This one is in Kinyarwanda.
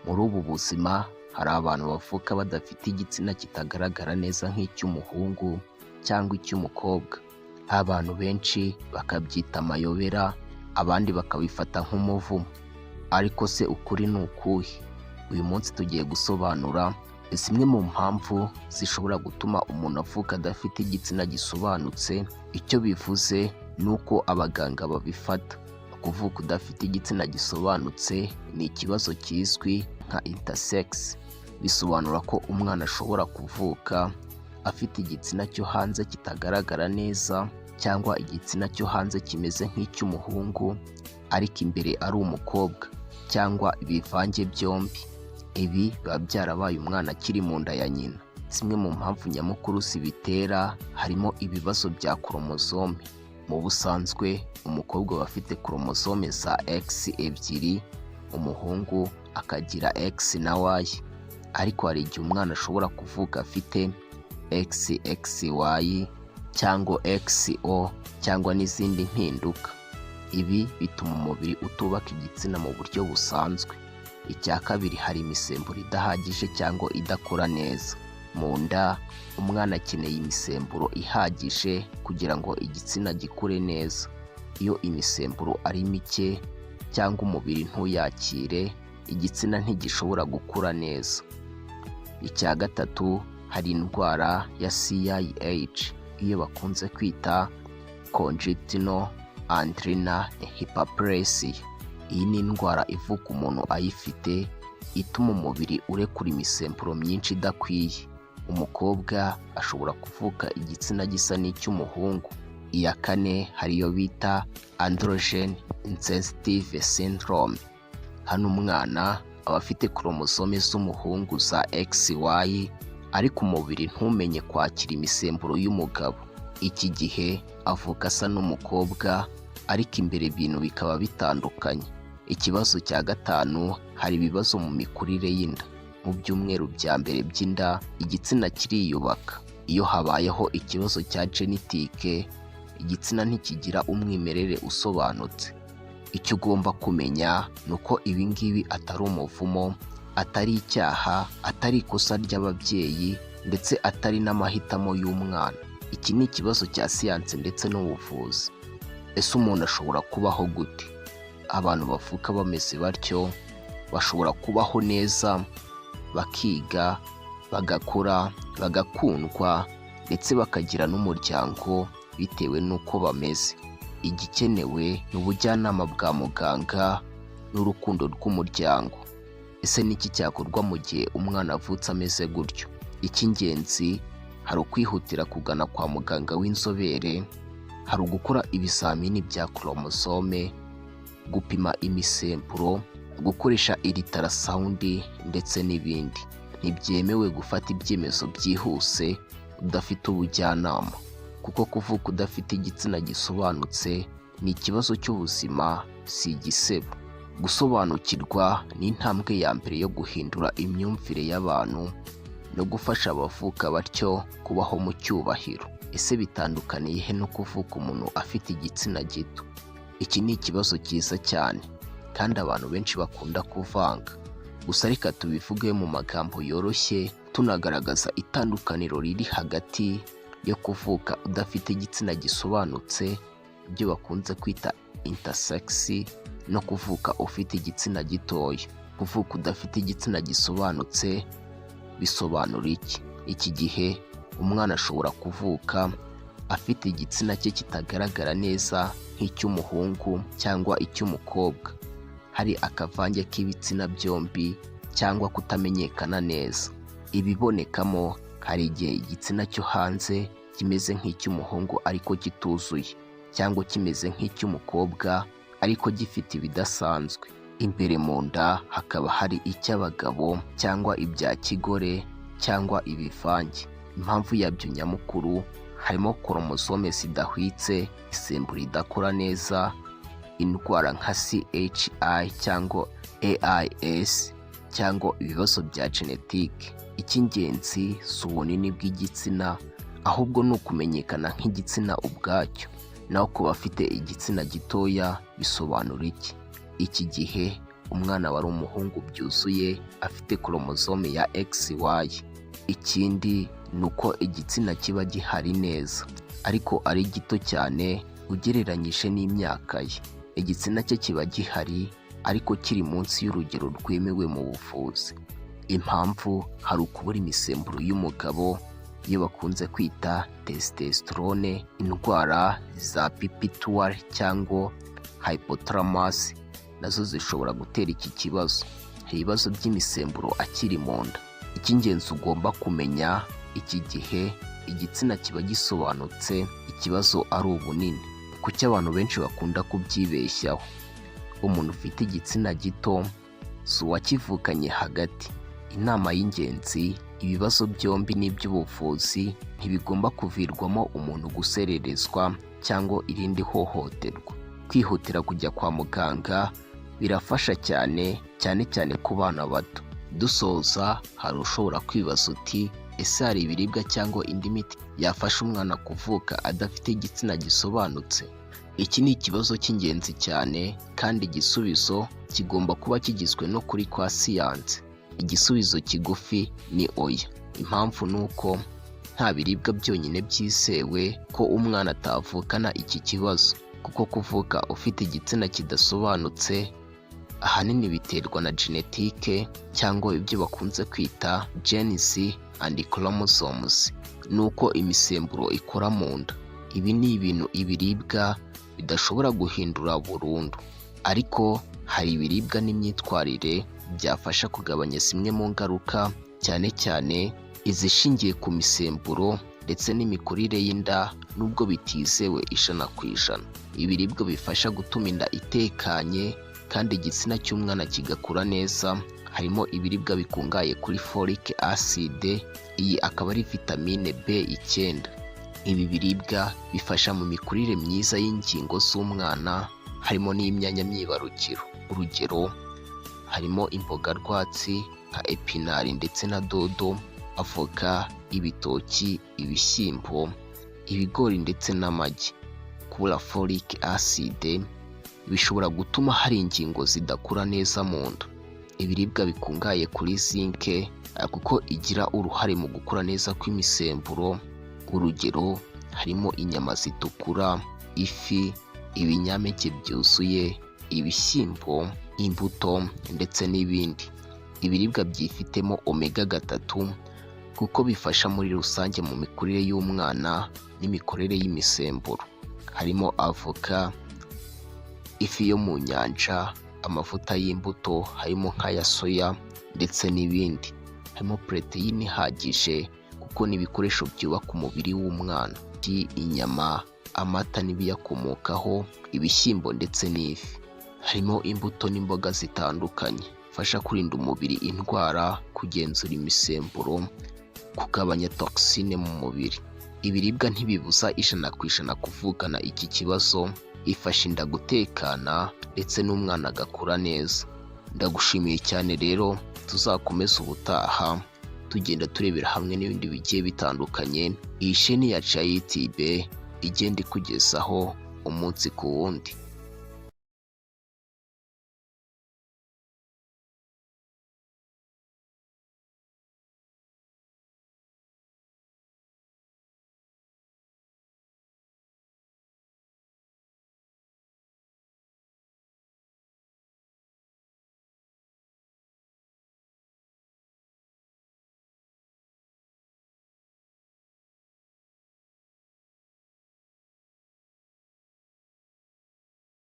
Muri ubu buzima hari abantu bavuka badafite igitsina kitagaragara neza nk'icy'umuhungu cyangwa icy'umukobwa. Abantu benshi bakabyita amayobera, abandi bakabifata nk'umuvumo. Ariko se ukuri ni ukuhe? Uyu munsi tugiye gusobanura zimwe mu mpamvu zishobora gutuma umuntu avuka adafite igitsina gisobanutse. Icyo bivuze ni uko abaganga babifata. Kuvuka udafite igitsina gisobanutse ni ikibazo kizwi nka intersex. Bisobanura ko umwana ashobora kuvuka afite igitsina cyo hanze kitagaragara neza cyangwa igitsina cyo hanze kimeze nk'icy'umuhungu ariko imbere ari umukobwa, cyangwa ibivange byombi. Ibi biba byarabaye umwana akiri mu nda ya nyina. Zimwe mu mpamvu nyamukuru zibitera harimo ibibazo bya koromosome. Mu busanzwe umukobwa aba afite koromosome za X ebyiri, umuhungu akagira X na Y. Ariko hari igihe umwana ashobora kuvuka afite XXY cyangwa XO cyangwa n'izindi mpinduka. Ibi bituma umubiri utubaka igitsina mu buryo busanzwe. Icya kabiri, hari imisemburo idahagije cyangwa idakora neza. Mu nda umwana akeneye imisemburo ihagije kugira ngo igitsina gikure neza. Iyo imisemburo ari mike cyangwa umubiri ntuyakire, igitsina ntigishobora gukura neza. Icya gatatu, hari indwara ya CIH, iyo bakunze kwita congenital adrenal hyperplasia. Iyi ni indwara ivuka umuntu ayifite, ituma umubiri urekura imisemburo myinshi idakwiye. Umukobwa ashobora kuvuka igitsina gisa n'icy'umuhungu. Iya kane, hari iyo bita androgen insensitive syndrome. Hano umwana aba afite koromosome z'umuhungu za XY, ariko umubiri ntumenye kwakira imisemburo y'umugabo. Iki gihe avuka asa n'umukobwa, ariko imbere ibintu bikaba bitandukanye. Ikibazo cya gatanu, hari ibibazo mu mikurire y'inda. Mu byumweru bya mbere by'inda igitsina kiriyubaka. Iyo habayeho ikibazo cya genetike, igitsina ntikigira umwimerere usobanutse. Icyo ugomba kumenya ni uko ibi ngibi atari umuvumo, atari icyaha, atari ikosa ry'ababyeyi, ndetse atari n'amahitamo y'umwana. Iki ni ikibazo cya siyansi ndetse n'ubuvuzi. Ese umuntu ashobora kubaho gute? Abantu bavuka bameze batyo bashobora kubaho neza, bakiga, bagakura, bagakundwa, ndetse bakagira n'umuryango bitewe n'uko bameze. Igikenewe ni ubujyanama bwa muganga n'urukundo rw'umuryango. Ese ni iki cyakorwa mu gihe umwana avutse ameze gutyo? Icy'ingenzi hari ukwihutira kugana kwa muganga w'inzobere, hari ugukora ibizamini bya koromosome, gupima imisemburo, gukoresha ultrasound ndetse n'ibindi. Ntibyemewe gufata ibyemezo byihuse udafite ubujyanama, kuko kuvuka udafite igitsina gisobanutse ni ikibazo cy'ubuzima, si igisebo. Gusobanukirwa ni intambwe ya mbere yo guhindura imyumvire y'abantu no gufasha abavuka batyo kubaho mu cyubahiro. Ese bitandukaniye he no kuvuka umuntu afite igitsina gito? Iki ni ikibazo cyiza cyane, kandi abantu benshi bakunda kuvanga. Gusa reka tubivuge mu magambo yoroshye, tunagaragaza itandukaniro riri hagati yo kuvuka udafite igitsina gisobanutse, ibyo bakunze kwita intersex, no kuvuka ufite igitsina gitoya. Kuvuka udafite igitsina gisobanutse bisobanura iki? Iki gihe umwana ashobora kuvuka afite igitsina cye kitagaragara neza nk'icy'umuhungu cyangwa icy'umukobwa. Hari akavange k'ibitsina byombi cyangwa kutamenyekana neza. Ibibonekamo, hari igihe igitsina cyo hanze kimeze nk'icy'umuhungu ariko kituzuye, cyangwa kimeze nk'icy'umukobwa ariko gifite ibidasanzwe. Imbere mu nda hakaba hari icy'abagabo cyangwa ibya kigore cyangwa ibivange. Impamvu yabyo nyamukuru harimo koromosome zidahwitse, imisemburo idakora neza, indwara nka CHI cyangwa AIS, cyangwa ibibazo bya genetike. Icy'ingenzi si ubunini bw'igitsina, ahubwo ni ukumenyekana nk'igitsina ubwacyo. Naho ku bafite igitsina gitoya bisobanura iki? Iki gihe umwana wari umuhungu byuzuye afite koromozome ya XY. Ikindi ni uko igitsina kiba gihari neza ariko ari gito cyane ugereranyije n'imyaka ye. Igitsina cye kiba gihari ariko kiri munsi y'urugero rwemewe mu buvuzi. Impamvu hari ukubura imisemburo y'umugabo iyo bakunze kwita testosterone, indwara za pituitary cyangwa hypothalamus nazo zishobora gutera iki kibazo. Ibibazo by'imisemburo akiri mu nda. Icy'ingenzi ugomba kumenya, iki gihe igitsina kiba gisobanutse, ikibazo ari ubunini. Kuki abantu benshi bakunda kubyibeshyaho? Umuntu ufite igitsina gito si uwakivukanye hagati. Inama y'ingenzi, ibibazo byombi n'iby'ubuvuzi ntibigomba kuvirwamo umuntu gusererezwa cyangwa irindi hohoterwa. Kwihutira kujya kwa muganga birafasha cyane cyane ku bana bato. Dusoza, hari ushobora kwibaza uti ese hari ibiribwa cyangwa indi miti yafasha umwana kuvuka adafite igitsina gisobanutse? Iki ni ikibazo cy'ingenzi cyane kandi igisubizo kigomba kuba kigizwe no kuri kwa siyansi. Igisubizo kigufi ni oya. Impamvu ni uko nta biribwa byonyine byizewe ko umwana atavukana iki kibazo, kuko kuvuka ufite igitsina kidasobanutse ahanini biterwa na genetike cyangwa ibyo bakunze kwita genes and chromosomes, nuko imisemburo ikora mu nda. Ibi ni ibintu ibiribwa bidashobora guhindura burundu, ariko hari ibiribwa n'imyitwarire byafasha kugabanya zimwe mu ngaruka, cyane cyane izishingiye ku misemburo ndetse n'imikurire y'inda, nubwo bitizewe 100%. Ibiribwa bifasha gutuma inda itekanye kandi igitsina cy'umwana kigakura neza harimo ibiribwa bikungahaye kuri folic acid, iyi akaba ari vitamine B9. Ibi biribwa bifasha mu mikurire myiza y'ingingo z'umwana, harimo n'imyanya myibarukiro. Urugero, harimo imboga rwatsi nka epinari ndetse na dodo, avoka, ibitoki, ibishyimbo, ibigori ndetse n'amagi. Kubura folic acid bishobora gutuma hari ingingo zidakura neza mu nda. Ibiribwa bikungahaye kuri zinc kuko igira uruhare mu gukura neza kw'imisemburo. Urugero, harimo inyama zitukura, ifi, ibinyampeke byuzuye, ibishyimbo, imbuto ndetse n'ibindi. Ibiribwa byifitemo omega 3 kuko bifasha muri rusange mu mikurire y'umwana n'imikorere y'imisemburo. Harimo avoka, ifi yo mu nyanja, amavuta y'imbuto harimo nk'aya soya ndetse n'ibindi. Harimo proteine ihagije kuko n'ibikoresho byubaka umubiri w'umwana, inyama, amata n'ibiyakomokaho, ibishyimbo ndetse n'ifi. Harimo imbuto n'imboga zitandukanye, fasha kurinda umubiri indwara, kugenzura imisemburo, kugabanya toxine mu mubiri. Ibiribwa ntibibuza 100% kuvukana iki kibazo, ifasha inda gutekana ndetse n'umwana agakura neza. Ndagushimiye cyane rero, tuzakomeza ubutaha tugenda turebera hamwe n'ibindi bigiye bitandukanye. Iyi sheni yacu ya YouTube igenda ikugezaho umunsi ku wundi.